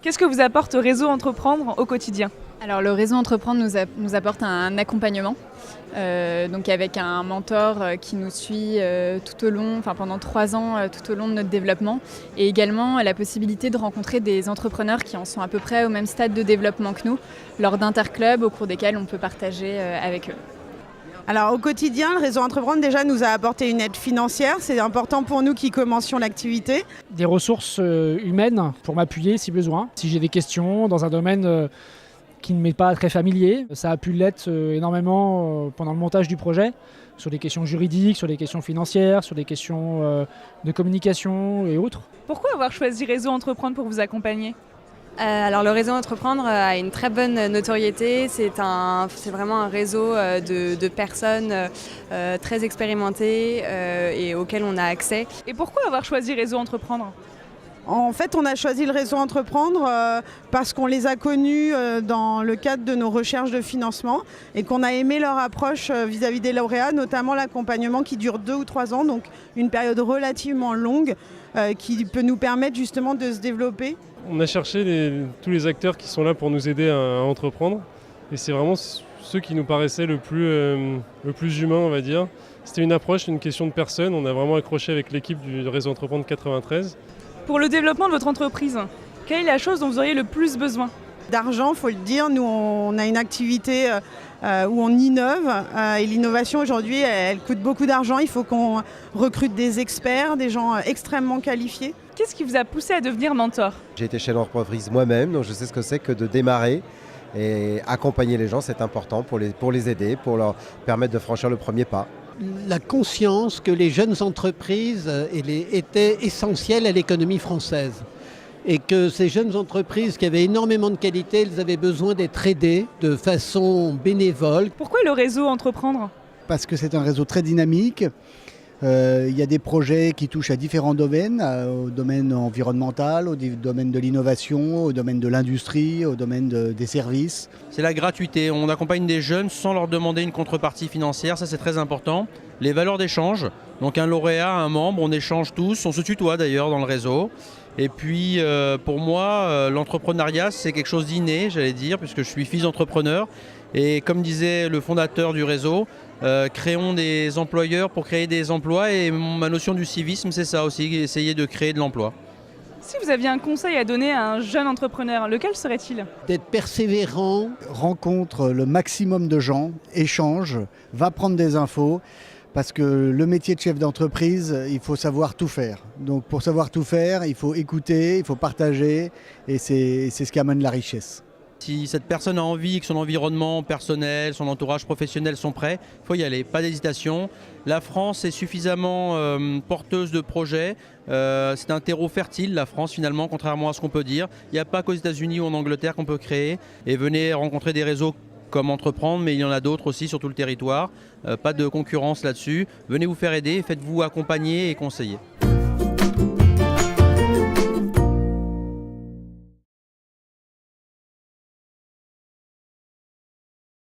Qu'est-ce que vous apporte Réseau Entreprendre au quotidien? Alors le réseau Entreprendre nous apporte un accompagnement, donc avec un mentor qui nous suit tout au long, pendant 3 ans, tout au long de notre développement, et également la possibilité de rencontrer des entrepreneurs qui en sont à peu près au même stade de développement que nous, lors d'interclubs au cours desquels on peut partager avec eux. Alors au quotidien, le réseau Entreprendre déjà nous a apporté une aide financière. C'est important pour nous qui commencions l'activité. Des ressources humaines pour m'appuyer si besoin. Si j'ai des questions dans un domaine qui ne m'est pas très familier, ça a pu l'être énormément pendant le montage du projet, sur des questions juridiques, sur des questions financières, sur des questions de communication et autres. Pourquoi avoir choisi Réseau Entreprendre pour vous accompagner? Alors le réseau Entreprendre a une très bonne notoriété, c'est vraiment un réseau de personnes très expérimentées et auxquelles on a accès. Et pourquoi avoir choisi Réseau Entreprendre? En fait, on a choisi le réseau Entreprendre parce qu'on les a connus dans le cadre de nos recherches de financement et qu'on a aimé leur approche vis-à-vis des lauréats, notamment l'accompagnement qui dure 2 ou 3 ans, donc une période relativement longue qui peut nous permettre justement de se développer. On a cherché tous les acteurs qui sont là pour nous aider à entreprendre et c'est vraiment ceux qui nous paraissaient le plus humain, on va dire. C'était une approche, une question de personne. On a vraiment accroché avec l'équipe du réseau Entreprendre 93. Pour le développement de votre entreprise, quelle est la chose dont vous auriez le plus besoin? D'argent, il faut le dire. Nous, on a une activité où on innove et l'innovation aujourd'hui, elle coûte beaucoup d'argent. Il faut qu'on recrute des experts, des gens extrêmement qualifiés. Qu'est-ce qui vous a poussé à devenir mentor? J'ai été chef d'entreprise moi-même, donc je sais ce que c'est que de démarrer et accompagner les gens, c'est important pour les aider, pour leur permettre de franchir le premier pas. La conscience que les jeunes entreprises étaient essentielles à l'économie française et que ces jeunes entreprises qui avaient énormément de qualité, elles avaient besoin d'être aidées de façon bénévole. Pourquoi le réseau Entreprendre? Parce que c'est un réseau très dynamique. Il y a des projets qui touchent à différents domaines, au domaine environnemental, au domaine de l'innovation, au domaine de l'industrie, au domaine des services. C'est la gratuité, on accompagne des jeunes sans leur demander une contrepartie financière, ça c'est très important. Les valeurs d'échange, donc un lauréat, un membre, on échange tous, on se tutoie d'ailleurs dans le réseau. Et puis pour moi, l'entrepreneuriat c'est quelque chose d'inné, j'allais dire, puisque je suis fils d'entrepreneur. Et comme disait le fondateur du réseau, créons des employeurs pour créer des emplois. Et ma notion du civisme, c'est ça aussi, essayer de créer de l'emploi. Si vous aviez un conseil à donner à un jeune entrepreneur, lequel serait-il? D'être persévérant. Rencontre le maximum de gens, échange, va prendre des infos. Parce que le métier de chef d'entreprise, il faut savoir tout faire. Donc pour savoir tout faire, il faut écouter, il faut partager et c'est ce qui amène la richesse. Si cette personne a envie, que son environnement personnel, son entourage professionnel sont prêts, il faut y aller, pas d'hésitation. La France est suffisamment porteuse de projets, c'est un terreau fertile la France finalement, contrairement à ce qu'on peut dire. Il n'y a pas qu'aux États-Unis ou en Angleterre qu'on peut créer et venez rencontrer des réseaux comme Entreprendre, mais il y en a d'autres aussi sur tout le territoire. Pas de concurrence là-dessus. Venez vous faire aider, faites-vous accompagner et conseiller.